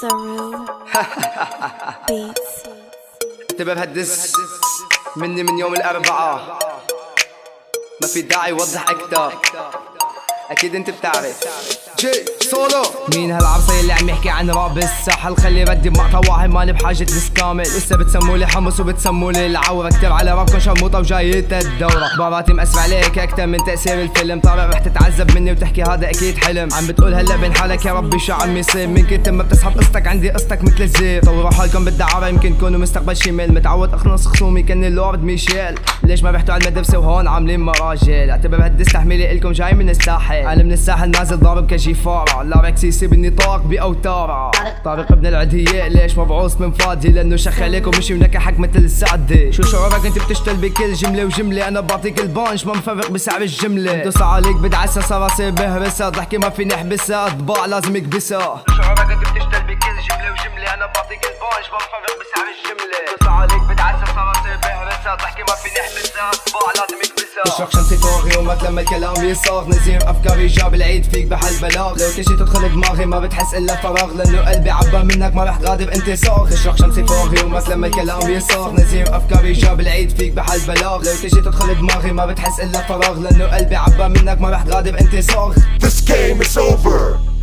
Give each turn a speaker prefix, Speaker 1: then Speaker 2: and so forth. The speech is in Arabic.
Speaker 1: Saru Beats.
Speaker 2: تبقى بهالدس مني من يوم الأربعاء، ما في داعي وضح أكتر، أكيد أنت بتعرف. جي سولو مين هالعرصي اللي عم يحكي عن راب الساحل؟ خلي ردي بمقطع واحد، ماني بحاجة ديس كامل. لسه بتسمولي حمص وبتسمولي العورة، كتير على رابكن شرموطة وجاية الدورة. باراتي مأسف عليك أكتر من تأثير الفيلم. طالع رح تتعذب مني وتحكي هذا أكيد حلم. عم بتقول هلا بين حالك يا ربي شو عم يصير؟ من كنت ما بتسحب قصتك عندي قصتك مثل الزير. طوروا حالكم بالدعارة يمكن تكونوا مستقبل شمال. متعود أخلص خصومي كأني اللورد ميشيل. ليش ما رحتوا على المدرسة وهون عاملين مراجل؟ اعتبر هالدس تحميلي إلكم جاي من الساحل. أنا من الساحل نازل ضارب كجيفارة. لا ركسيسي بالنطاق بأوتارة. طارق ابن العدية ليش مبعوث من فاضي؟ لأنه شخليك ومشي ونكحك مثل السعدة. شو شعورك انت بتشتغل بكل جملة وجملة؟ أنا بعطيك البانش ما مفرق بسعر الجملة. دوس عليك بدعسها راسي بهرسها. ضحكي ما فيني احبسها، طباع لازم اكبسها. شو شعورك انت بتشتغل بكل جملة وجملة؟ أنا بعطيك البانش ما مفرق بسعر الجملة. دوس عليك بدعسها راسي بهرسها. ضحكي ما فيني احبسها، طباع لازم اكبسها. اشرق شمسي فوق يومك لما الكلام يصاغ. نزير افكاري جاب العيد فيك بحل بلاغ. لو تجي تدخل دماغي ما بتحس الا فراغ، لانه قلبي عبى منك ما رح تغادر انتصار. اشرق شمسي فوق يومك لما الكلام يصاغ. نزير افكاري جاب العيد فيك بحل بلاغ. لو تجي تدخل دماغي ما بتحس الا فراغ، لانه قلبي عبى منك ما رح تغادر انتصار.
Speaker 3: This game is over.